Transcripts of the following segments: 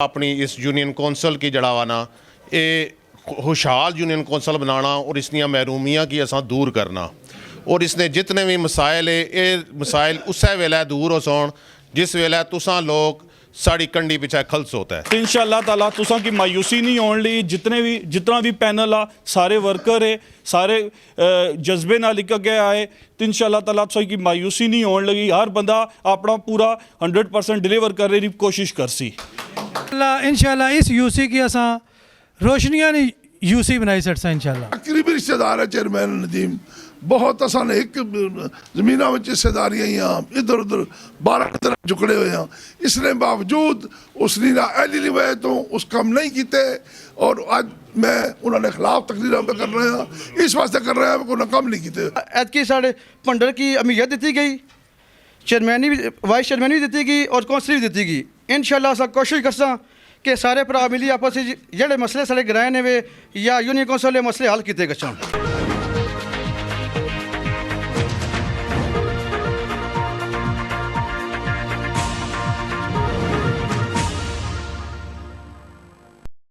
अपनी इस union council की जड़ा वा ना ये खुशहाल यूनियन कौंसल बनाना और इसनिया महरूमियाँ की असा दूर करना और इसने जितने भी मसाइल है ये मसाइल उस वेले दूर हो सोन जिस वेले तुसा लोग साड़ी कंडी पिछा खलस होता है। इंशाअल्लाह ताला तुसा की मायूसी नहीं होने ली। जितना भी पैनल आ सारे वर्कर है सारे जज्बे नाल लिखा गया है तो इंशाअल्लाह ताला तुसा की मायूसी नहीं होने लगी। हर बंदा अपना पूरा 100% डिलीवर करने की कोशिश करसी। इंशाअल्लाह इस यूसी की असा रोशनियां ने यूसी बनाई सकता इंशाअल्लाह। तकरीबी रिश्तेदार है चेयरमैन नदीम बहुत आसान एक जमीन में हिस्सेदारियाँ यहाँ इधर उधर 12 तरह झुकड़े हुए हैं। इसने बावजूद उसने ना एली वजह तो उस काम नहीं किए और आज मैं उन्होंने खिलाफ तकरीर पे कर रहे हैं इस वास्ते कर रहे हैं को काम नहीं किए। ऐतकी साढ़े भंडर की अहमियत दी गई, चेयरमैनी भी वाइस चेयरमैनी भी दी गई और कौंसल भी दी गई। इंशाअल्लाह अस कोशिश करसा कि सारे भरा मिली आपस जेड़े मसले साढ़े ग्रां ने वे या यूनियन कौंसल मसले हल किए गए।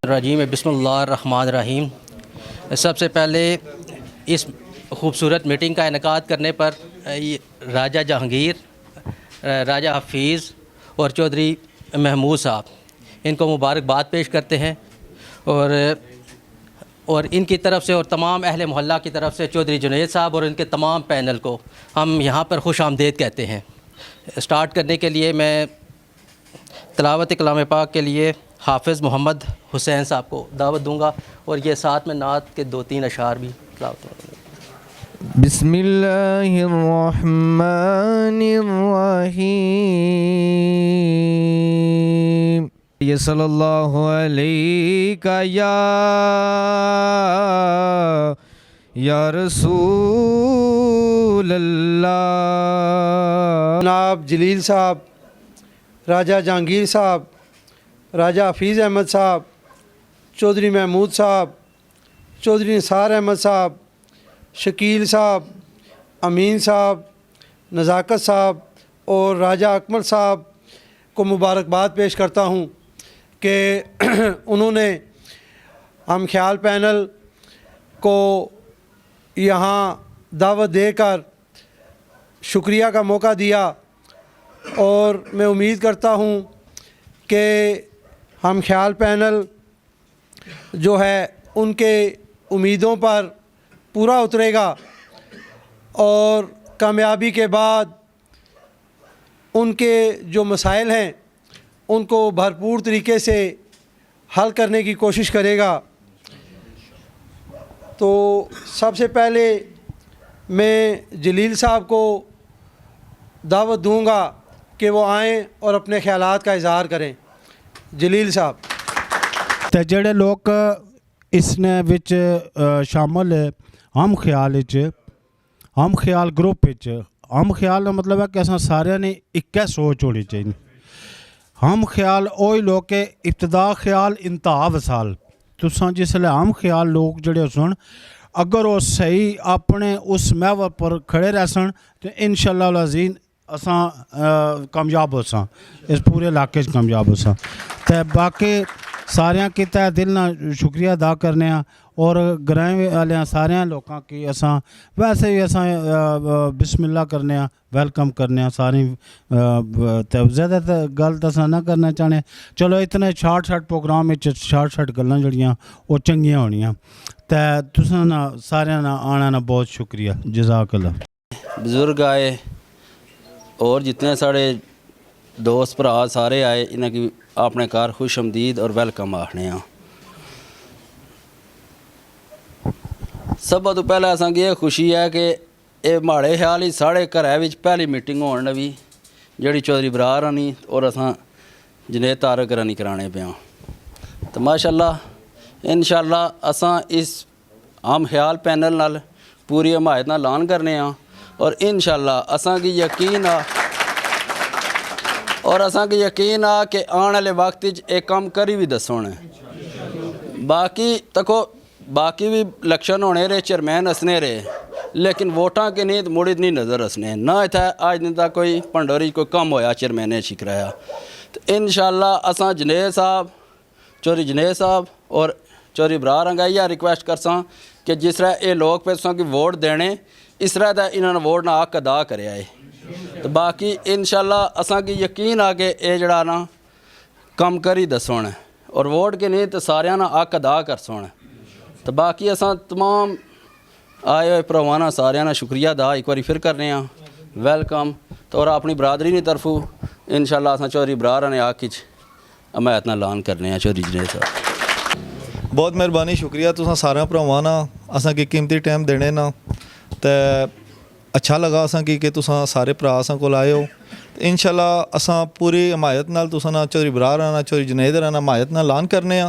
रजीम बिस्मिल्लाहिर्रहमानिर्रहीम। सबसे पहले इस खूबसूरत मीटिंग का इनेकाद करने पर राजा जहांगीर, राजा हफीज़ और चौधरी महमूद साहब इनको मुबारकबाद पेश करते हैं और इनकी तरफ से और तमाम अहले मोहल्ला की तरफ से चौधरी जुनैद साहब और इनके तमाम पैनल को हम यहाँ पर खुश आमदेद कहते हैं। स्टार्ट करने के लिए मैं तिलावत कलाम पाक के लिए हाफिज़ मोहम्मद हुसैन साहब को दावत दूंगा और ये साथ में नात के 2-3 अशार भी तिलावत। बिस्मिल्लाहिर्रहमानिर्रहीम। ये सल्लल्लाहु अलैका या रसूल अल्लाह। जनाब जलील साहब, राजा जहांगीर साहब, राजा हफीज़ अहमद साहब, चौधरी महमूद साहब, चौधरी निसार अहमद साहब, शकील साहब, अमीन साहब, नज़ाकत साहब और राजा अकमल साहब को मुबारकबाद पेश करता हूँ कि उन्होंने हम ख्याल पैनल को यहाँ दावत देकर शुक्रिया का मौका दिया और मैं उम्मीद करता हूँ कि हम ख्याल पैनल जो है उनके उम्मीदों पर पूरा उतरेगा और कामयाबी के बाद उनके जो मसाइल हैं उनको भरपूर तरीके से हल करने की कोशिश करेगा। तो सबसे पहले मैं जलील साहब को दावत दूंगा कि वो आएँ और अपने ख्यालात का इजहार करें। जलील साहब। तो जेड़े लोग इसने विच शामिल है हम ख्याल ग्रुप हम ख्याल का मतलब है कि असा सारे ने एक सोच होनी चाहिए। हम ख्याल वही लोग के इब्तदा ख्याल इंतहा वसाल तुसा जिसले हम ख्याल लोग जड़े सुन अगर वो सही अपने उस महवर पर खड़े रह सन तो इंशाअल्लाह अज़ीज़ असा कामयाब हो सा इस पूरे इलाके कामयाब हो सा। तो बाकी सारिया की तह दिल ना शुक्रिया अदा करने और ग्रां वाले सारे लोगों की असा वैसे भी असा बिस्मिल्लाह करने वेलकम करने सारी तो ज़्यादा गल तो असा ना करना चाहने। चलो इतने शार्ट प्रोग्राम शार्ट गल्लां जड़ियाँ वो चंगियां होनियां। तो तुसां ना सारिया ना आना ना बहुत शुक्रिया जज़ाकल्लाह। बुजुर्ग आए और जितने साढ़े दोस्त भरा सारे आए इन्हें की अपने घर खुश आमदीद और वेलकम आखने। सब तो पहले असा की खुशी है कि ये माड़े ख्याल ही साढ़े घर पहली मीटिंग होने लगी जी चौधरी बरार रानी और असा जुनैद तारक रानी कराने पे। तो माशाअल्लाह इंशाअल्लाह असा इस आम ख्याल पैनल नाल पूरी हमायत नाल ऐलान करने और इंशाअल्लाह असा की यकीन आ कि आने वाले वक्त एक काम करी भी दसोने। बाकी तको बाकी भी इलेक्शन होने रहे चेयरमैन हसने रहे लेकिन वोटां के नीत मुड़ी नहीं नज़र हसने ना इतना अज दिन तक कोई भंडोरी कोई कम होया चेयरमैन शिकराया। तो इंशाअल्लाह असा जुनैद साहब चौधरी जुनेद साहब और चौधरी बरार अंगाइया रिक्वेस्ट करसा कि जिस तरह ये लोग पे तुसां की वोट देने इस तरह का इन्होंने वोट ना हक अदा करे आए तो बाकी इंशाल्लाह असां की यकीन आ के ये जड़ा ना कम कर ही दसोण और वोट के नहीं तो सारिया ना हक अदा कर सोण तो बाकी असां तमाम आए हुए भरावां ना सारिया ना शुक्रिया अदा एक बार फिर करने वेलकम तो और अपनी बरादरी की तरफों इंशाल्लाह असां चौधरी बरार ने हक हमायत नाल ऐलान करने चौधरी जुनेद साहब बहुत मेहरबानी शुक्रिया तुसां सारे भरावां ना असां की कीमती टाइम देने ना तो अच्छा लगा असां की कि तुसां सारे भरा असां कोल आए हो इंशाल्लाह असां पूरी हमायत नाल तुसां ना चौधरी बरार ना चौधरी जुनेद ना हमायत नाल ऐलान करने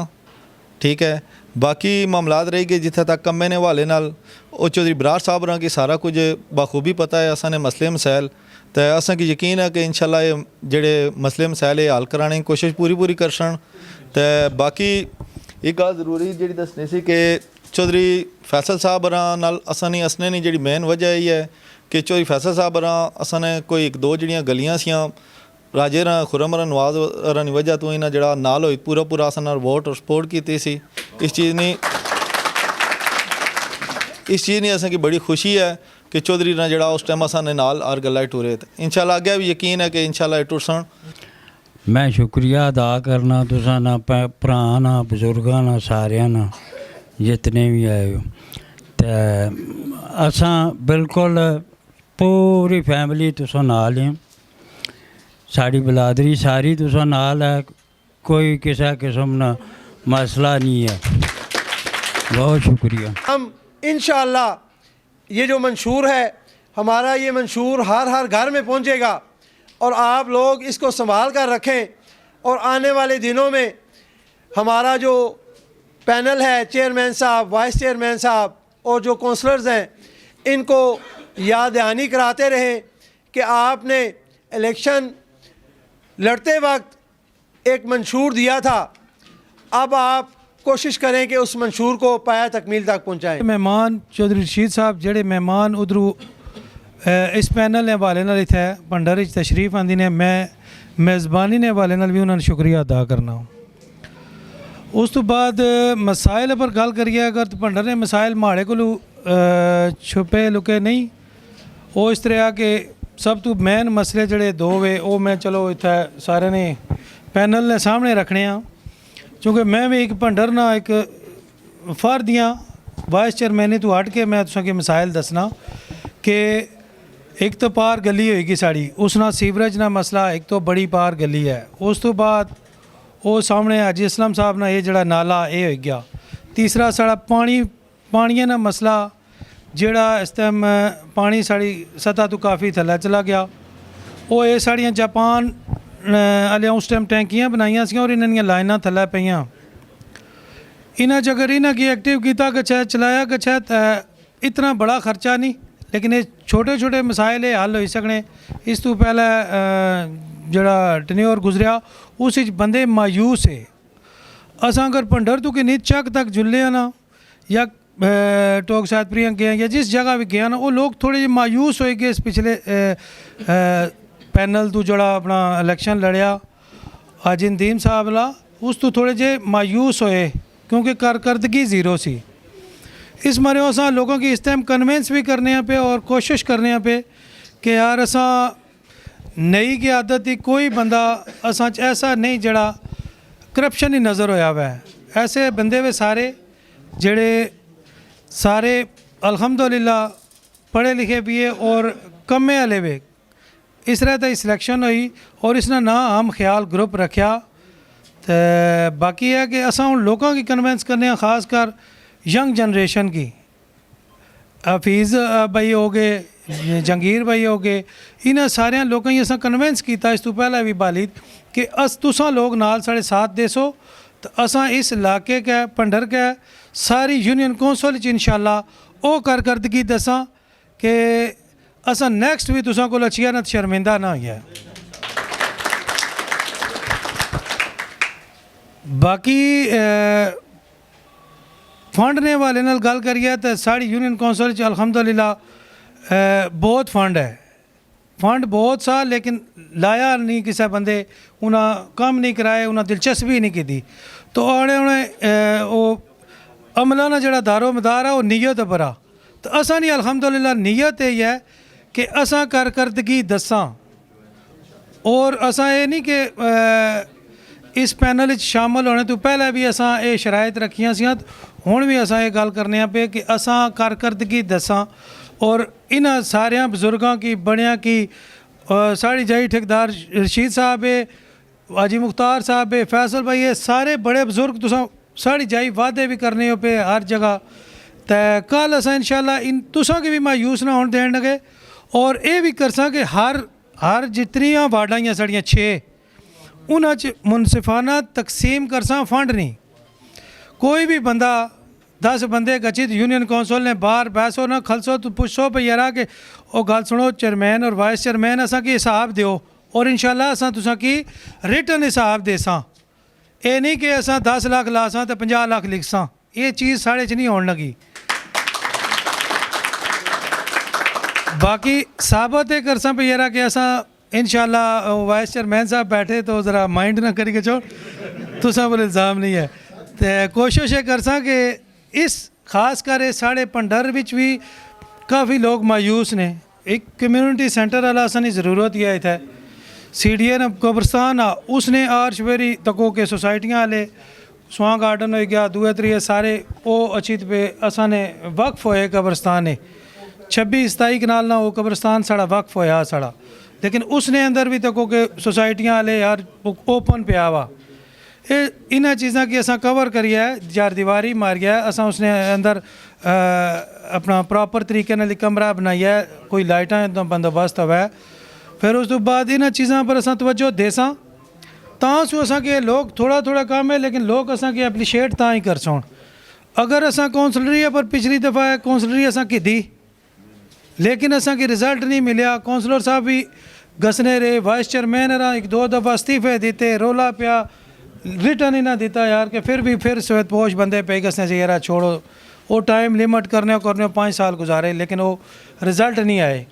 ठीक है। बाकी मामलात रही गए जिथे तक कम्मे ने हवाले नाल वो चौधरी बरार साहब रहा कि सारा कुछ बखूबी पता है असां ने मसले मसाइल तो असां की यकीन है कि इंशाल्लाह ये जेड़े मसले मसाइल हल कराने की कोशिश पूरी करसन तो बाकी एक गल जरूरी जी दसनी सी कि चौधरी फैसल साहब नाल असां नहीं असने नहीं जी मेन वजह यही है कि चौधरी फैसल साहब असां ने कोई एक दो जड़ियाँ गलियाँ सियां राजे खुरम नवाज की वजह तो इन्हें जड़ा नाल होई पूरा असां वोट और सपोर्ट की सी इस चीज़ नहीं असां की बड़ी खुशी है कि चौधरी ने जड़ा उस टाइम असां ने नाल हर गल्ला टुरे इंशाल्लाह अगे भी यकीन है कि इंशाल्लाह टुरसन। मैं शुक्रिया अदा करना तुसां ना भरा ना बजुर्गां ना सारियां ना जितने भी आए हो तो असां बिल्कुल पूरी फैमिली तुसां नाल हैं साड़ी बलादरी सारी तुसां नाल है कोई किसी किस्म का मसला नहीं है। बहुत शुक्रिया। हम इंशाअल्लाह ये जो मंशूर है हमारा ये मंशूर हर घर में पहुंचेगा और आप लोग इसको संभाल कर रखें और आने वाले दिनों में हमारा जो पैनल है चेयरमैन साहब वाइस चेयरमैन साहब और जो काउंसलर्स हैं इनको याद दहानी कराते रहें कि आपने इलेक्शन लड़ते वक्त एक मंशूर दिया था अब आप कोशिश करें कि उस मंशूर को पाया तकमील तक पहुँचाएँ। मेहमान चौधरी रशीद साहब जेड़े मेहमान उधरू इस पैनल ने हवाले नाल इत्थे भंडारे च तशरीफ आंदी ने मैं मेज़बानी ने हवाले नाल भी उन्होंने शुक्रिया अदा करना। उस तो बाद मसाइल पर गल करिए अगर तो भंडारे मसाइल माड़े कोलू छुपे लुके नहीं वो इस तरह कि सब तो मेन मसले जड़े दो वे वो मैं चलो इत्थे सारे ने पैनल ने सामने रखने क्योंकि मैं भी एक भंडर ना एक फर्दियाँ वाइस चेयरमैनी तो हट के मैं तुसां के मसाइल दसना कि एक तो पार गली होएगी साड़ी उस ना सीवरेज ना मसला एक तो बड़ी पार गली है उस तो बाद वो सामने हाजी असलम साहब ना ये जड़ा नाला ये हो गया तीसरा साड़ा पानी ना मसला जेड़ा इस टाइम पानी साड़ी सतह तो काफ़ी थल्ले चला गया वो ये साड़ियाँ जापान आलिया उस टाइम टैंकियाँ बनाइया सी और इन्होंने लाइना थल्ले पईयां इन्हें अगर इन्हें की एक्टिव किया गया चलाया गया तो इतना बड़ा खर्चा नहीं लेकिन ये छोटे मसाइल हल हो सकने। इस तो पहले जड़ा टन्योर गुजरिया उस बंदे मायूस है असा अगर भंडर तो कि नीच चक तक जुले ना या टोक सातप्रिया गए या जिस जगह भी गया ना वो लोग थोड़े जे मायूस हो गए इस पिछले पैनल तो जड़ा अपना इलेक्शन लड़िया हाजी नदीम साहब ला उस तो थोड़े जे मायूस होए क्योंकि कारकर्दगी ज़ीरो सी इस मारे असा लोगों की इस टाइम कन्वेंस भी करने पे और कोशिश करने पे कि यार असा नई की आदत ही कोई बंदा असा ऐसा नहीं जड़ा करप्शन ही नज़र होया हुआ है ऐसे बंदे वे सारे जड़े सारे अल्हम्दुलिल्लाह पढ़े लिखे भी है और कम्मे वाले वे इस तरह की सिलेक्शन हुई और इसने ना हम ख्याल ग्रुप रखा तो बाकी है कि असा उन लोगों की कन्वेंस करने ख़ास कर यंग जनरेशन की हफीज़ भाई हो गए जंगीर भाई हो गए इन्हें सारे लोगों की असा कन्वेंस किया इस तो पहले भी बालिद कि तुसा लोग नाल साढ़े साथ देसो तो असा इस इलाके का भंडर का सारी यूनियन कौंसल इंशाल्लाह वो कारकर्दगी दसा कि असा नैक्सट भी तुसा को अच्छी ना शर्मिंदा ना होइए। बाकी फंड ने वाले नाल गल करिए तो साड़ी यूनियन कौंसल अल्हम्दुलिल्लाह बहुत फंड है फंड बहुत सा लेकिन लाया नहीं किसी बंदे उन्हें कम नहीं कराए उन्हें दिलचस्पी नहीं की तो उन्हें वो अमलाना जड़ा दारो मदार है वो नीयत पर आ तो असा नहीं अल्हम्दुलिल्लाह नीयत यही है कि असा कारकर्दगी दसा और असा ये नहीं कि इस पैनल शामिल होने तो पहले भी असा ये शराइत रखियां सी हुण भी असा ये गल करने पे कि असा कारकर्दगी दसा और इन्हां सारे बजुर्गों की बनिया की साड़ी जाई ठेकेदार रशीद साहब है हाजी मुख्तार साहब है फैसल भाई है सारे बड़े बुजुर्ग तुसा साड़ी जाई वादे भी करने पे हर जगह तो कल असा इंशाल्लाह इन तुसा की भी मायूस ना होने देन लगे और ये भी करसा कि हर जितनियां वार्डां साड़ियां 6 उन्हां च मुनसिफाना तकसीम करसा फंड नहीं कोई भी बंदा 10 बंदे गचित यूनियन कौंसल ने बाहर बहसो ना खलसो तो पुछो पे यारा कि वो गल सुनो चेयरमैन और वाइस चेयरमैन असा की हिसाब दियो और इंशाल्लाह असा तुसा की रिटन हिसाब देसा ये नहीं कि असा 10 लाख लासा तो 50 लाख लिखसा ये चीज़ साढ़े च नहीं होने लगी बाकी साबित ये करसा पे यारा कि असा इंशाल्लाह वाइस चेयरमैन साहब बैठे तो ज़रा माइंड ना करिए छोड़ तुसा पर इल्ज़ाम नहीं है तो कोशिश ये करसा कि इस खास कर साढ़े भंडर विच भी काफ़ी लोग मायूस ने एक कम्यूनिटी सेंटर वाला असानी ज़रूरत ही है इत्थे CDN कब्रस्तान आ उसने आर्शवेरी तको के सोसाइटियाँ वाले स्वां गार्डन हो गया दुए त्रिए सारे वो अचित पे असा ने वक्फ होए कब्रस्तान ने 26-27 कनाल ना वो कब्रस्तान साड़ा वक्फ होया साड़ा लेकिन उसने अंदर भी तको के सोसाइटियाँ वाले यार ओपन पे आवा ये इन्हां चीज़ां की असा कवर करिए चार दीवारी मारिया असा उसने अंदर अपना प्रॉपर तरीके नाल कमरा बनाइया कोई लाइटां दा बंदोबस्त होवे फिर उस तो बाद इन्हां चीज़ां पर असा तवज्जो देसां तां सो असा के लोग थोड़ा थोड़ा काम है लेकिन लोग असा के एप्रीशिएट तां ही कर सोन अगर असा कौंसलरी पर पिछली दफ़ा कौंसलरी असा कीती लेकिन असा की रिजल्ट नहीं मिलया कौंसलर साहब भी घसने रहे वाइस चेयरमैन रहा 1-2 दफ़ा इस्तीफे दिते रोला पिया रिटर्न ही ना देता यार कि फिर सवेद पोश बंदे पे गसने से यार छोड़ो वो टाइम लिमिट करने 5 साल गुजारे लेकिन वो रिज़ल्ट नहीं आए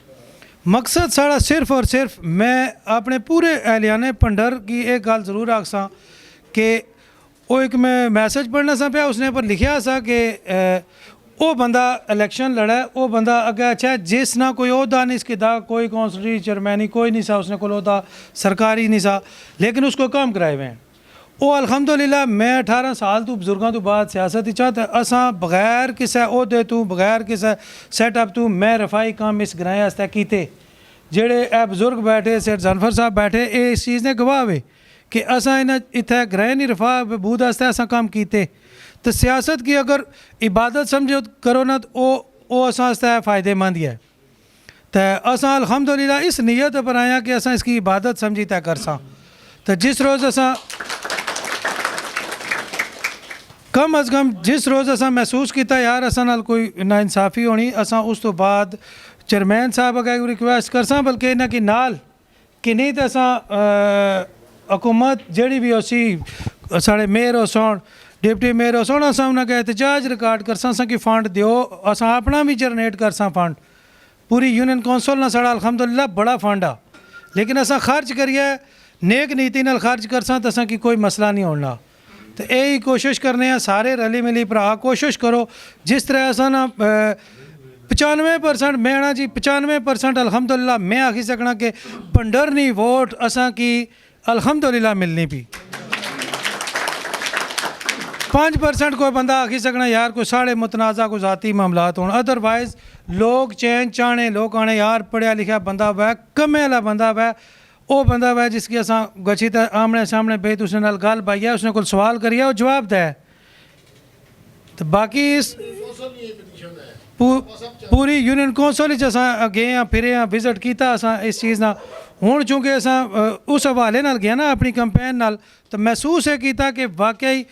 मकसद साड़ा सिर्फ और सिर्फ मैं अपने पूरे एहलियाने भंडर की एक गल जरूर आखसा कि वो एक मैं मैसेज पढ़ना सा पाया उसने पर लिखा सा कि वो बंदा इलेक्शन लड़ा वो बंदा अगे अच्छा जिस ना कोई ओहदा नहीं इसकी दा कोई कौंसलरी चेयरमैनी कोई नहीं सा उसने को ओहदा सरकारी नहीं सा लेकिन उसको काम कराए हुए हैं वो अल्हम्दुलिल्लाह मैं 18 साल तो बुजुर्गों तो बाद सियासत चाहते असा बगैर किसी ओहदे तू बगैर किसी सैटअप तू मैं रफाई काम इस ग्राएं आस्ते कीते जेड़े ए बुजुर्ग बैठे सेठ जानफर साहब बैठे ये इस चीज़ ने गवाह वे कि असा इन इत्थे ग्राएं नहीं रफा बहबूद आस्ते असा काम कीते तो सियासत की अगर इबादत समझो करो ना तो वो असा आस्ते फ़ायदेमंद है तो असा अल्हम्दुलिल्लाह इस नीयत पर आया कि असा इसकी इबादत समझी तय कर सा तो जिस रोज़ असा कम अज़ कम जिस रोज़ असा महसूस किया यार असा नाल कोई नाइंसाफ़ी होनी असा उस तो बाद चेयरमैन साहब अगर रिक्वेस्ट करसा बल्कि इन्हां की नाल कि नहीं तो असा हुकूमत जड़ी भी उसी साढ़े मेयर हो सोन डिप्टी मेयर हो सोन असा उन्होंने एहतजाज रिकॉर्ड करसा असा कि फंड दियो असा अपना भी जनरेट करसा फंड पूरी यूनियन कौंसल ना साड़ा अल्हम्दुलिल्लाह बड़ा फंड आ लेकिन असा खर्च करिए नेक नीति नाल खर्च करसा तो असा की कोई मसला नहीं होना तो यही कोशिश करने हैं सारे रली मिली भरा कोशिश करो जिस तरह असा ना 95% मैं आना जी 95% अल्हम्दुलिल्लाह मैं आखी सकना कि भंडर नहीं वोट असा की अल्हम्दुलिल्लाह मिलनी पी 5% कोई बंदा आखी सकना यार कोई साढ़े मुतनाज़ा को ज़ाती मामलात होने अदरवाइज़ लोग चैन चाने लोग आने यार पढ़िया लिखा बंदा वह कमे वाला बंदा वह वो बंदा वह जिसकी असा गची आमने सामने बेत उसने नाल गल पाई है उसने कोई सवाल करिए वो जवाब दे तो बाकी इस पूरी यूनियन कौंसल असा गए हाँ फिरे हाँ विजिट किया असा इस चीज़ ना हुण चूँकि असा उस हवाले नाल गया ना अपनी कैंपेन नाल तो महसूस है किया कि वाकई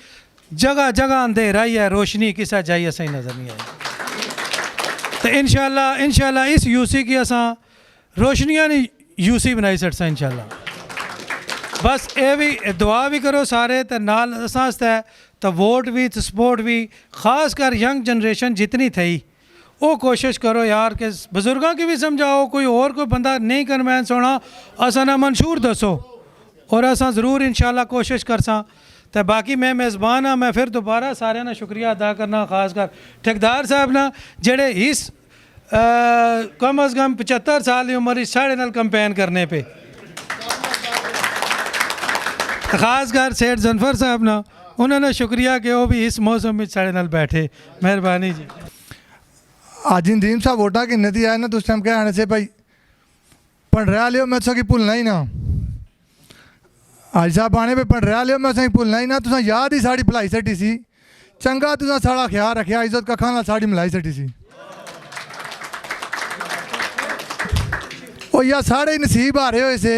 जगह जगह अंधेरा ही है रोशनी किसा जाइए सही नज़र नहीं आई तो इंशाल्लाह इस यूसी की असा रोशनियाँ नहीं यूसी बनाई सकता इंशाल्लाह बस ये भी दुआ भी करो सारे तो नाल असा तो वोट भी तो सपोर्ट भी खास कर यंग जनरेशन जितनी थी वो कोशिश करो यार कि बुजुर्गों की भी समझाओ, कोई और कोई बंदा नहीं कन्वेंस होना असा ना मंशूर दसो और असा ज़रूर इंशाल्लाह कोशिश करसा। तो बाकी मैं मेज़बान हाँ, मैं फिर दोबारा सारे ना शुक्रिया अदा करना, खासकर ठेकेदार साहब ना जेड़े इस कम अज़ कम 75 साल की उम्र साढ़े नाल कंपेन करने पे, खासकर सेठ जनफर साहब ना उन्होंने शुक्रिया कि वो भी इस मौसम में साढ़े नाल बैठे। मेहरबानी जी। आज नदीम साहब वोटा की नदी आए ना तो उस टाइम क्या आने से भाई पंडरा लियो मैं सकी भुलना ही ना, आज साहब आने पे पंडरा लियो मैं सही भुलना ही ना, तुसा याद ही साड़ी भलाई सटी सी, चंगा तुसा साड़ा ख्याल रखा, इज्जत का खाना साड़ी मिलाई सटी सी, और या साढ़े नसीब आ रहे हो इसे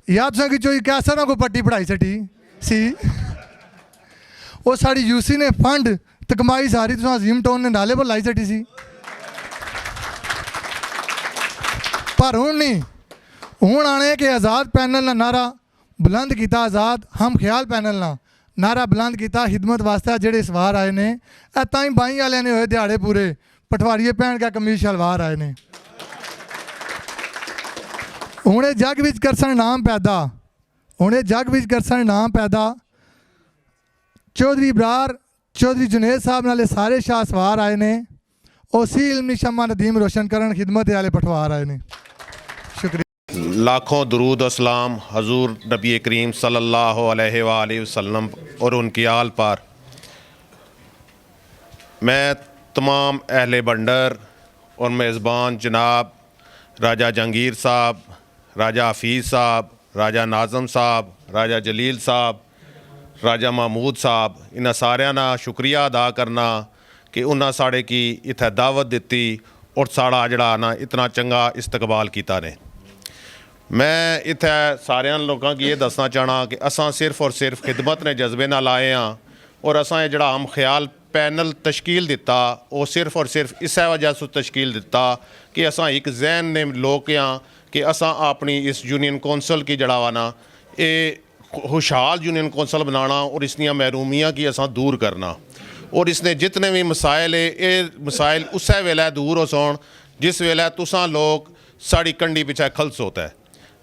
या तुसा की चोई कैसा ना को पट्टी पढ़ाई सटी सी, वो साड़ी यूसी ने फंड तो कमाई सारी तुसा अजीम टाउन ने नाले पर लाई सटी सी, पर हूँ नहीं, हूँ आने के आज़ाद पैनल ना नारा बुलंद किया, आज़ाद हम ख्याल पैनल ना नारा बुलंद किया खिदमत वास्ते जेड़े इस वार आए ने, ताई बाई वाले ने होए दिहाड़े पूरे पटवारीए भैन का कमीज शलवार आए ने, हुणे जग विच करसन नाम पैदा, हुणे जग विच करसन नाम पैदा, चौधरी बरार चौधरी जुनेद साहब नाले सारे शाह सवार आए ने, उसी इल्मी शम्मा नदीम रोशन करन खिदमत वाले पटवार आए ने। शुक्रिया। लाखों दरूद अस्सलाम हजूर नबी करीम सल्लल्लाहु अलैहि वसल्लम और उनकी आल पर। मैं तमाम अहले बंडर और मेज़बान जनाब राजा जहांगीर साहब, राजा हफीज़ साहब, राजा नाज़म साहब, राजा जलील साहब, राजा महमूद साहब, इन्हां सारियां दा शुक्रिया अदा करना कि उन्हां साढ़े की इत्थे दावत दित्ती और साड़ा जड़ा ना इतना चंगा इस्तकबाल किया ने। मैं इत्थे सारियां लोगों की ये दसना चाहना कि असां सिर्फ और सिर्फ खिदमत ने जज्बे नाल आए हाँ, और असां ये जड़ा हम ख्याल पैनल तश्कील दिता वो सिर्फ और सिर्फ इस वजह से तश्कील दिता कि असां एक जहन ने लोग हाँ कि असां अपनी इस यूनियन कौंसल की जड़ा वा ना ये खुशहाल यूनियन कौंसल बनाना और इसनिया महरूमियाँ की असां दूर करना, और इसने जितने भी मसाइल है ये मसाइल उस वेले दूर हो सोन जिस वेले तुसां लोग साड़ी कंडी पिछे खलस होता है,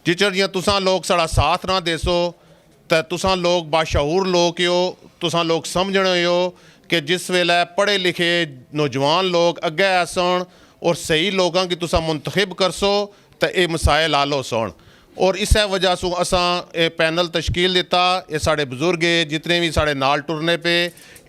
जिचर जियां तुसां लोग साड़ा साथ ना देसो तो तुसां लोग बाशऊर लोग हो, तुसां लोग समझने हो कि जिस वेले पढ़े लिखे नौजवान लोग अगे आसन और सही लोगों की तुसां मुंतखब करसो तो ये मसाइल हल हो सोन, और इस वजह से असां ये पैनल तश्कील दिता। ये साढ़े बुजुर्ग जितने भी साढ़े नाल टुरने पे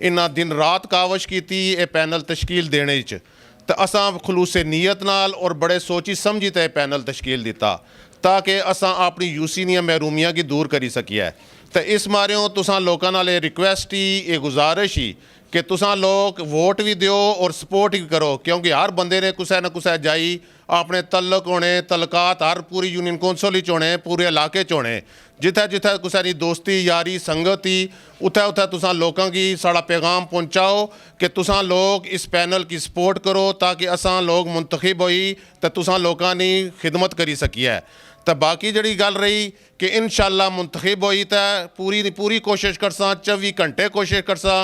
इन्हां दिन रात कावश की ये पैनल तश्कील देने च, तो असां खलूस नीयत नाल और बड़े सोची समझी ते पैनल तश्कील दिता ताकि असां अपनी यूसी दियां महरूमियां की दूर करी सकिए। तो इस मारियों तुसां लोकां नाल रिक्वेस्ट ही ये गुजारिश ही कि तुसां लोग वोट भी दियो और सपोर्ट भी करो, क्योंकि हर बंदे ने कुछ ना कुछ जाई अपने तल्लक होने तलकात हर पूरी यूनियन कौंसल होने पूरे इलाके च होने, जिथे जिथे कुछ दी दोस्ती यारी संगत ही उत्थे उत्थे तुसां लोगों की साड़ा पैगाम पहुँचाओ कि तुसां लोग इस पैनल की सपोर्ट करो ताकि असां लोग मुंतखब होई तो तुसां लोगों की खिदमत करी सकिए। तो बाकी जड़ी गल रही कि इंशाअल्लाह मुंतखब होई तो पूरी पूरी कोशिश करसा, 24 घंटे कोशिश करसा,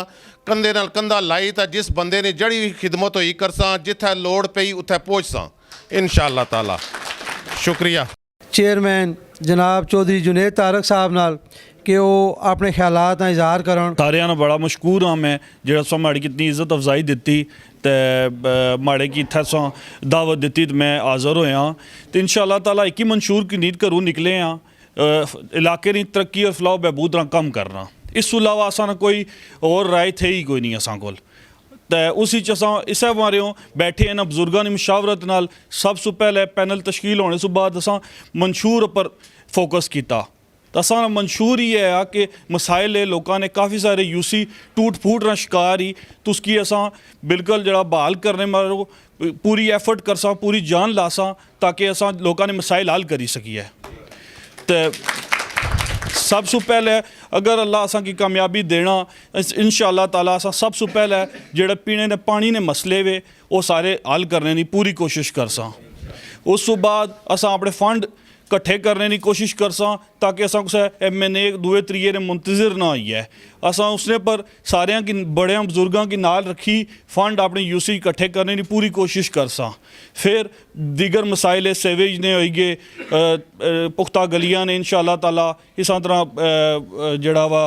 कंधे नाल कंधा लाई तो जिस बंदे ने जड़ी भी खिदमत होई करसा, जिथे लोड़ पई उत्थे पहुँचसा इंशाअल्लाह ताला। शुक्रिया। चेयरमैन जनाब चौधरी जुनेद तारक साहब नाल कि वो अपने ख्यालात का इजहार करन। सारियां नाल बड़ा मशकूर हाँ मैं जेड़ा सा माड़ी कितनी इज्जत अफजाई दित्ती ते माड़े की इत्थै सा दावत दित्ती तो मैं हाज़र होया तो इंशाअल्लाह ताला एक ही मंशूर की नीत घरों निकले हाँ, इलाके की तरक्की और फलाह बहबूद कम करना, इस तों इलावा असां कोई और राय थे ही कोई नहीं असां कोल। तो उसी इस मारियों बैठे इन्होंने बजुर्गों की मुशावरत नाल सब तो पहले पैनल तश्कील होने से बाद असां मंशूर पर फोकस किया। तो असा मंशूर ही है कि मसाइल लोगों ने काफ़ी सारे यूसी टूट फूट ना शिकार ही तो उसकी असा बिल्कुल जरा बहाल करने मारो पूरी एफर्ट करसा, पूरी जान लासा ताकि असा लोगों ने मसाइल हल करी सकिए। तो सब से पहले अगर अल्लाह असा की कामयाबी देना इंशाअल्लाह ताला असा सब से पहले जेड़े पीने ने पानी ने मसले वे वो सारे हल करने की पूरी कोशिश करसा। उस तो बाद असा अपने फंड इकट्ठे करने की कोशिश करसा ताकि असा कुछ MNA दूए त्रीए ने मुंतजर ना आई है। असा उसने पर सारिया की बड़े बुजुर्गों की नाल रखी फंड अपनी यूसी इकट्ठे करने की पूरी कोशिश करसा। फिर दीगर मसाइल सेवेज ने होई गए, पुख्ता गलियाँ ने इंशाअल्लाह ताला, इस तरह जड़ा वा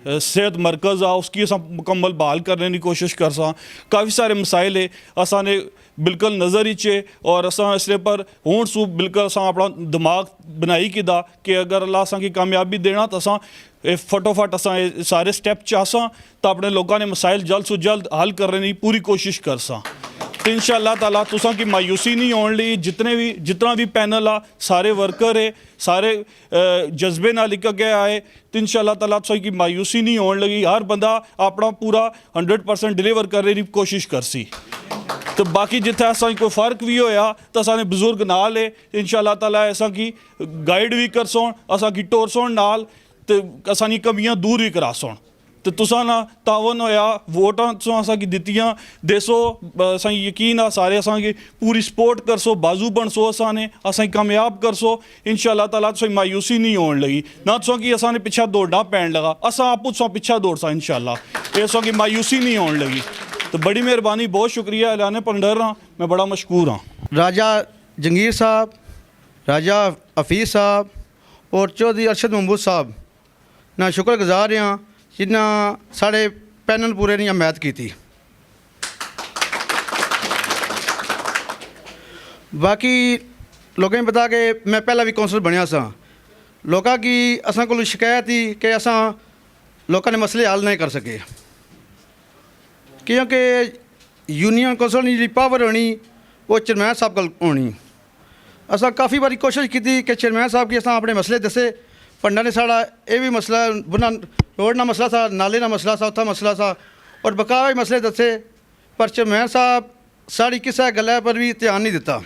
सेहत मरकज़ आ उसकी अस मुकम्मल बहाल करने की कोशिश करसा। काफ़ी सारे मसाइल है असा ने बिल्कुल नज़र ही चे और असा इसलिए पर हूँ सूब बिल्कुल असा अपना दिमाग बनाई किदा कि अगर अल्लाह असा की कामयाबी देना तो असा फटोफट असा सारे स्टेप चाहसा तो अपने लोगों ने मसाइल जल्द से जल्द हल करने की पूरी कोशिश करसा। तो इंशाअल्लाह ताला तुसा की मायूसी नहीं होने ली, जितना भी पैनल आ सारे वर्कर है सारे जज्बे नाल लिखा गया है। तो इंशाअल्लाह ताला तुसा की मायूसी नहीं होने लगी, हर बंदा अपना पूरा 100% डिलीवर करने की कोशिश करसी। तो बाकी जिथे असा कोई फ़र्क भी होया तो असा ने बुजुर्ग नाल है, इंशाअल्लाह ताला असा की गाइड भी कर सोन, असा की टोर सोन नाल, तो असा नी कमियां दूर भी करा सोन। तो तुसा ना तावन होया वोटां तुसा असा की दित्तियां देसो, असा यकीन आ सारे असा की पूरी सपोर्ट करसो, बाजू बनसो, असा ने असा कामयाब करसो। इंशाअल्लाह ताला तुसा मायूसी नहीं होने लगी, ना तुसा की असा ने पिछा दौड़ना पैन लगा, असा आपू तुसा पिछा दौड़सा इंशाअल्लाह, ये तुसा की मायूसी नहीं होने लगी। तो बड़ी मेहरबानी, बहुत शुक्रिया ऐलान पंडर हाँ, मैं बड़ा मशकूर हाँ। राजा जंगीर साहब, राजा हफीज़ साहब और चौधरी अरशद महमूद साहब ना शुक्रगुजार हाँ जिन्हें साढ़े पैनल पूरे ने हमायत की थी। बाकी लोगों ने पता कि मैं पहला भी कौंसल बनया सा, लोगों की असा को शिकायत थी कि असा लोगों ने मसले हल नहीं कर सके, क्योंकि यूनियन कौंसल की जी पावर होनी वो चेयरमैन साहब को होनी। असा काफ़ी बारी कोशिश की थी कि चेयरमैन साहब की असा अपने मसले दसे, पंडा ने साड़ा ये भी मसला बुना रोड ना मसला था, नाले ना मसला था, उत्था मसला था और बकाया भी मसले दसे, पर चेयरमैन साहब साड़ी किसी गल्लै पर भी ध्यान नहीं दिता।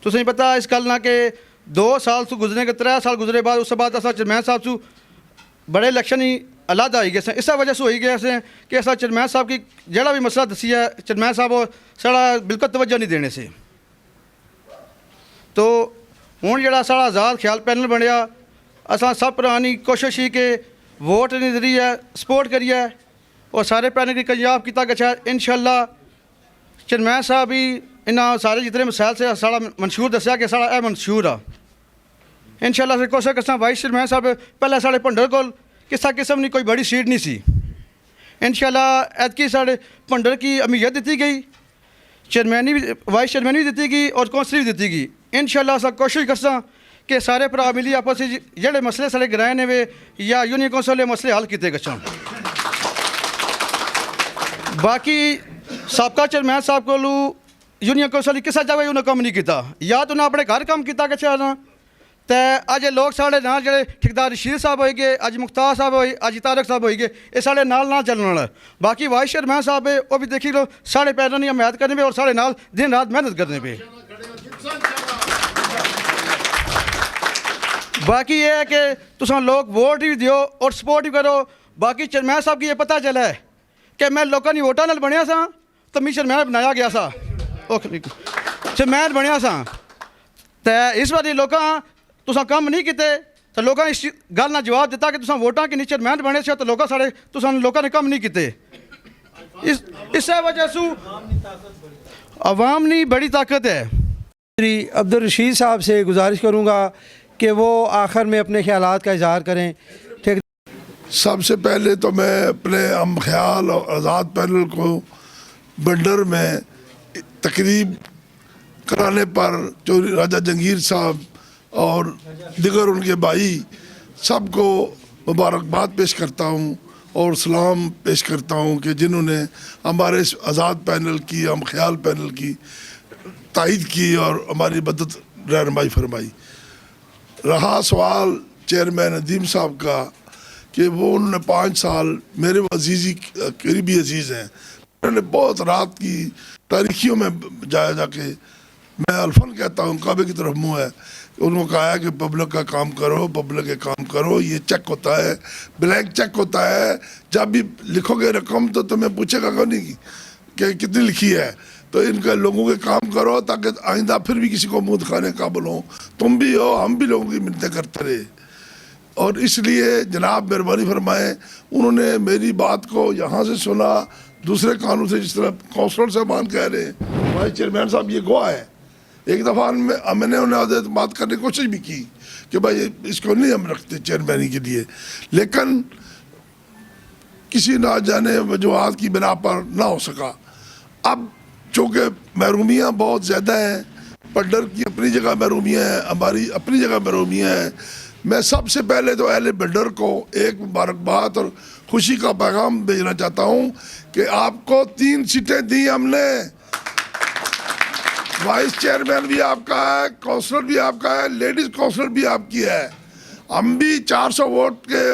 तुसें पता इस गल ना कि 2 साल तो गुजरने के 3 साल गुजरे बाद उस बाद असा चेयरमैन साहब तू बड़े इलेक्शन ही अलग आई गए, इस वजह से होई गए असें कि असा चेयरमैन साहब की जड़ा भी मसला दसी है चेयरमैन साहब वो साड़ा बिल्कुल तवज्जो नहीं देने से। तो हूँ जड़ा साड़ा आज़ाद ख्याल पैनल बनया, असा सब पुरानी कोशिश ही कि वोट के जरिए सपोर्ट करिए और सारे पैनल की कामयाब किया गया। इंशाअल्लाह चेयरमैन साहब भी इन्होंने सारे जितने मसाइल से साड़ा मंशूर दसिया कि साड़ा यह मंशूर आ। इंशाअल्लाह से कोशिश करसा वाइस चेयरमैन साहब पहले साढ़े भंडर को किसी किस्म की कोई बड़ी सीट नहीं सी, इंशाअल्लाह ऐतकी साढ़े भंडर की अहमियत दी गई, चेयरमैनी भी वाइस चेयरमैनी भी दी गई और कौंसलर भी दी गई। इंशाअल्लाह अस कोशिश करसा कि सारे भरा मिली आपस जेडे मसले साढ़े ग्राए ने वे या यूनियन कौंसल मसले हल किए गए। बाकी सबका चेयरमैन साहब को यूनियन कौंसल किसी जगह उन्हें कम नहीं किया, या तो उन्हें अपने घर काम किया गया ना, तो अज लोग साढ़े नाल जो ठेकेदार रशीद साहब हो गए, अज मुख्तार साहब होए, अज तारक साहब हो गए, ये साढ़े नाल ना चलने वाला। बाकी वाइस चेयरमैन साहब है वो भी देखी लो साढ़े पैनल की हमायत करने पे और साढ़े नाल दिन रात मेहनत करने पे। बाकी ये है कि तुम लोग वोट भी दियो और सपोर्ट भी करो। बाकी चेयरमैन साहब की ये पता चला है कि मैं लोगों की वोटा नाल बनया सा तो मैं चेयरमैन बनाया गया सा, चेयरमैन बनया सा, तो इस बार लोग तुसा कम नहीं किते तो लोगों ने इस गल ना जवाब दिता कि तुसा वोटा के नीचे चेयरमैन बने से तो लोग साढ़े तुसा लोगों ने कम नहीं किते। इस वजह से अवाम की बड़ी ताकत है। अब्दुल रशीद साहब से गुजारिश करूँगा कि वो आखिर में अपने ख्यालात का इजहार करें। ठीक, सबसे पहले तो मैं अपने हम ख्याल और आज़ाद पैनल को बंडर में तकरीब कराने पर चौधरी राजा जंगीर साहब और दिगर उनके भाई सबको मुबारकबाद पेश करता हूँ और सलाम पेश करता हूँ कि जिन्होंने हमारे इस आज़ाद पैनल की, हम ख्याल पैनल की तायद की और हमारी मदद रहनुमाई फरमाई। रहा सवाल चेयरमैन नदीम साहब का कि वो उन्होंने 5 साल मेरे अजीज़ी करीबी अजीज़ हैं, उन्होंने बहुत रात की तारीखियों में जाके मैं अल्फन कहता हूँ काबे की तरफ मुँह है, उनको कहा है कि पब्लिक का काम करो, पब्लिक के काम करो, ये चेक होता है, ब्लैंक चेक होता है, जब भी लिखोगे रकम तो तुम्हें पूछेगा कौन नहीं कि कितनी लिखी है, तो इनके लोगों के काम करो ताकि आइंदा फिर भी किसी को मुंह दिखाने का काबिल हो। तुम भी हो, हम भी लोगों की मिन्नतें करते रहे। और इसलिए जनाब मेहरबानी फरमाएं, उन्होंने मेरी बात को यहाँ से सुना, दूसरे कानून से, जिस तरह काउंसलर साहबान कह रहे हैं, भाई चेयरमैन साहब ये गवाह है। एक दफ़ा मैंने उन्हें बात करने की कोशिश भी की कि भाई इसको नहीं हम रखते चेयरमैनी के लिए, लेकिन किसी ना जाने वजूहात की बिना पर ना हो सका। अब चूँकि महरूमियाँ बहुत ज़्यादा हैं, पड्डर की अपनी जगह महरूमियाँ हैं, हमारी अपनी जगह महरूमियाँ हैं। मैं सबसे पहले तो अहले बड्डर को एक मुबारकबाद और खुशी का पैगाम भेजना चाहता हूँ कि आपको 3 सीटें दी हमने, वाइस चेयरमैन भी आपका है, काउंसलर भी आपका है, लेडीज़ काउंसलर भी आपकी है। हम भी 400 वोट के,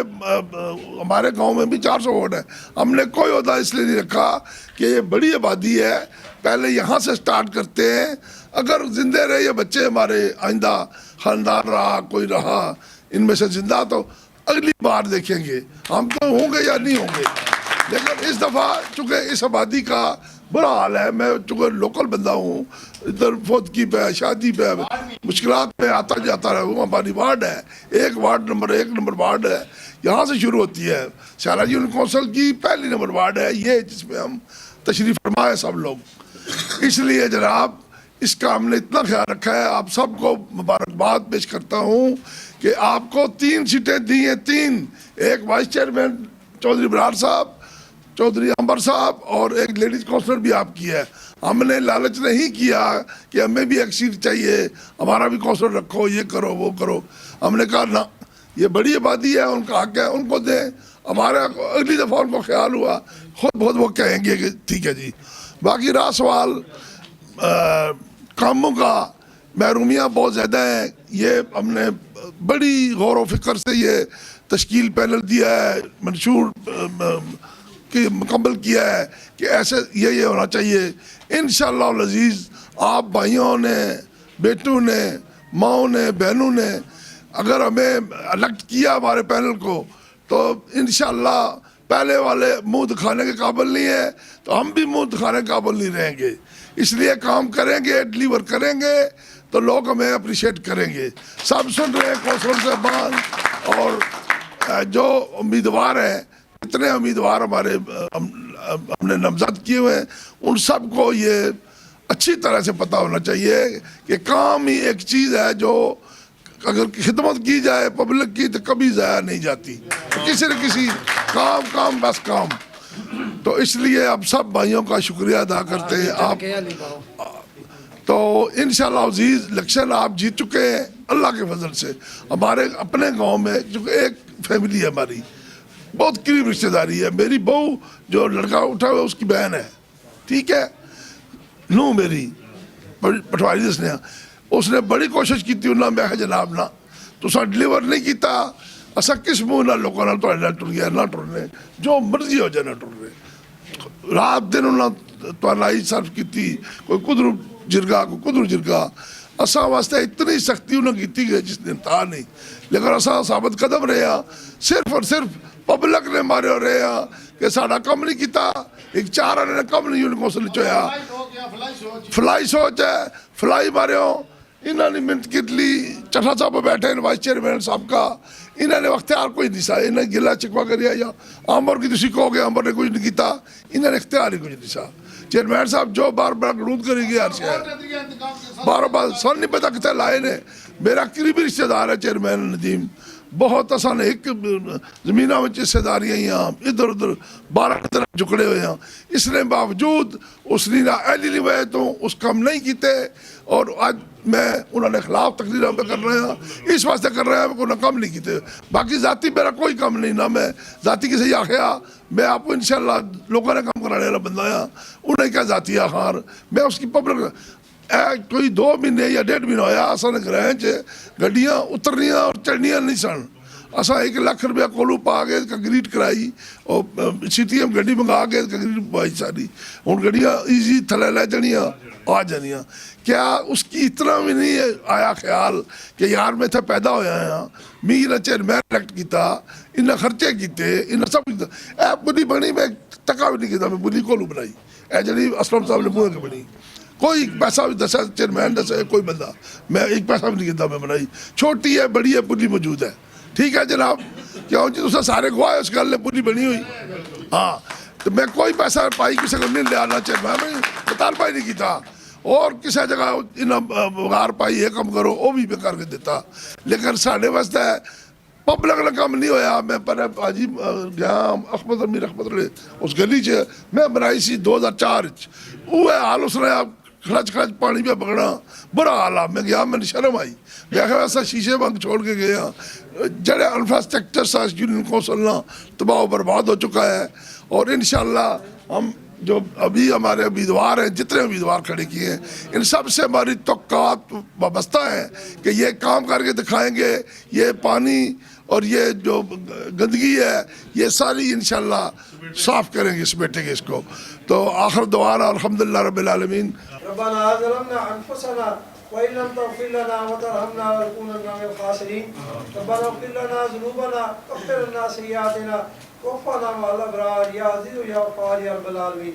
हमारे गांव में भी 400 वोट है। हमने कोई ओहदा इसलिए नहीं रखा कि ये बड़ी आबादी है, पहले यहाँ से स्टार्ट करते हैं, अगर जिंदे रहे ये बच्चे हमारे, आइंदा ख़ानदान रहा, कोई रहा इनमें से जिंदा, तो अगली बार देखेंगे हम तो होंगे या नहीं होंगे। लेकिन इस दफ़ा चूँकि इस आबादी का बुरा हाल है, मैं चूँकि लोकल बंदा हूँ, इधर फौतगी पे, शादी पे, मुश्किलात में आता जाता रहूँ। हमारी वार्ड है, एक वार्ड नंबर 1 नंबर वार्ड है, यहाँ से शुरू होती है। शाला यूनियन कौंसिल की पहली नंबर वार्ड है ये, जिसमें हम तशरीफ़ फरमा है सब लोग। इसलिए जनाब इसका हमने इतना ख्याल रखा है। आप सबको मुबारकबाद पेश करता हूँ कि आपको 3 सीटें दी हैं, 3, एक वाइस चेयरमैन चौधरी बरार साहब, चौधरी अंबर साहब, और एक लेडीज़ काउंसलर भी आपकी है। हमने लालच नहीं किया कि हमें भी एक सीट चाहिए, हमारा भी काउंसलर रखो, ये करो वो करो। हमने कहा ना, ये बड़ी आबादी है, उनका हक है, उनको दें। हमारा अगली दफ़ा उनको ख्याल हुआ, खुद बहुत वो कहेंगे कि ठीक है जी। बाकी रहा सवाल कामों का, महरूमियाँ बहुत ज़्यादा हैं। ये हमने बड़ी गौर व फिक्र से ये तश्कील पैनल दिया है, मंशूर कि मुकम्मल किया है कि ऐसे ये होना चाहिए। इंशाअल्लाह अज़ीज़ आप भाइयों ने, बेटों ने, माओं ने, बहनों ने अगर हमें इलेक्ट किया हमारे पैनल को, तो इंशाअल्लाह पहले वाले मुंह दिखाने के काबिल नहीं है तो हम भी मुंह दिखाने के काबिल नहीं रहेंगे। इसलिए काम करेंगे, डिलीवर करेंगे तो लोग हमें अप्रिशिएट करेंगे। सब सुन रहे हैं कौंसलर साहबान और जो उम्मीदवार हैं, इतने उम्मीदवार हमारे हमने नामजद किए हुए हैं, उन सब को ये अच्छी तरह से पता होना चाहिए कि काम ही एक चीज़ है जो अगर खिदमत की जाए पब्लिक की तो कभी ज़ाया नहीं जाती। तो किसी न किसी काम बस काम। तो इसलिए अब सब भाइयों का शुक्रिया अदा करते हैं। आप तो इंशाअल्लाह अज़ीज़ इलेक्शन आप जीत चुके हैं अल्लाह के फजल से। हमारे अपने गांव में जो एक फैमिली है, हमारी बहुत करीब रिश्तेदारी है, मेरी बहू जो लड़का उठा हुआ उसकी बहन है, ठीक है, नू मेरी पटवारी दसने, उसने बड़ी कोशिश की थी। उन्हें मैं जनाब ना तुसा डिलीवर नहीं किया, असा किस मुँह ना लोगों ना तुहाडे नाल टुर गया, ना टुरने, जो मर्जी हो जाए ना टुरने। रात दिन उन्हें तुहाई सर्व की, कोई कुदरू जिरगा कोई कुदरू जिरगा, असा वास्ते इतनी सख्ती उन्हें की गई जिस दिन था नहीं। लेकिन असा साबित कदम रहे, सिर्फ और सिर्फ पब्लिक ने मारे हो रहे कि साडा कम नहीं किया। एक 4 आने ने कम नहीं यूनियन कौंसिल चोया, फलाई सोच है, फलाई मारे हो। इन्होंने मिनट की ली, चट्ठा साहब बैठे हैं वाइस चेयरमैन साहब का, इन्होंने अख्तियार कोई नहीं सा, इन्हें गिला चिकवा करिया या आंबर की तुम कहोगे आंबर ने कुछ नहीं किया, इन्होंने अख्तियार ही कुछ नहीं सा। चेयरमैन साहब जो बार बार गलूद करेंगे हर शहर, बार बार सन नहीं पता कितने लाए ने। मेरा करीबी रिश्तेदार है चेयरमैन नदीम, बहुत आसान एक जमीना में हिस्सेदारियाँ यहाँ इधर उधर 12 तरह झुकड़े हुए हैं। इसने बावजूद उसने ना एली लिवाए तो उस काम नहीं किए, और आज मैं उन्होंने खिलाफ तकरीर पे कर रहे हैं, इस वास्ते कर रहे हैं उन्होंने कम नहीं किए। बाकी जाति मेरा कोई कम नहीं, ना मैं जाति किसी आख्या, मैं आपको इंशाल्लाह लोगों ने काम कराने वाला बंदा है, उन्हें क्या जाति आखार मैं उसकी पब्लिक कोई 2 महीने या 1.5 महीना होया असा ग्रह च गड्डियाँ उतरनियाँ और चढ़नियाँ नहीं सन। असा 1 लाख रुपया कोलू पा के कंक्रीट कराई और सीटीएम गड्डी मंगा के कंक्रीट पाई सारी, हूँ गड्डियाँ ईजी थले लै जानियाँ आ जानियाँ। क्या उसकी इतना भी नहीं आया ख्याल कि यार मैं इतना पैदा होया हाँ, मी इन्हें चेयरमैन इलेक्ट किया, इन्हें खर्चे किए, इन्हें सब ऐप नहीं बनी, मैं टका भी नहीं किया मैं बुली को बनाई ए जी असलम साहब ने मुँह के बनी कोई पैसा भी दसा चेयरमैन दसा कोई बंदा मैं एक पैसा भी नहीं किया मैं बनाई छोटी है बड़ी है पुली मौजूद है ठीक है जनाब क्यों जी तुम सारे गवाह उस गल ने पुली बनी हुई हाँ तो मैं कोई पैसा पाई किसी को नहीं लिया चेयरमैन मुतालबा ही नहीं किया और किसी जगह इन्हें वगार पाई ये कम करो वो भी मैं करके दिता लेकिन साढ़े वास्ते पब्लिक ने कम नहीं होया मैं पर भाजी गया अहमद अमीर अहमद उस गली च मैं बनाई सी 2004 वो हाल उसने खड़च खड़च पानी पे पकड़ा बुरा हाल आ मैं गया मैंने शर्म आई मैं ऐसा शीशे बंद छोड़ के गया जड़े इंफ्रास्ट्रक्चर सा यूनियन कौंसल ना तबाह बर्बाद हो चुका है और इंशाल्लाह हम जो अभी हमारे उम्मीदवार हैं जितने उम्मीदवार खड़े किए हैं इन सब से हमारी तवक्कात वाबस्ता है कि ये काम करके दिखाएंगे ये पानी और ये जो गंदगी है ये सारी इंशाल्लाह साफ करेंगे समेटेंगे इसको तो आखिर दुआना अल्हम्दुलिल्लाह रब्बिल आलमीन रब्बना ज़लमना अनफुसना व इन लम तग़फिर लना व तरहमना लनकूनन्ना मिनल खासिरीन रब्बना इग़फिर लना ज़ुनूबना वग़फिर लना सय्यिआतिना वफ़ना मअल अबरार या अज़ीज़ या गफ़्फ़ार या रब्बल आलमीन।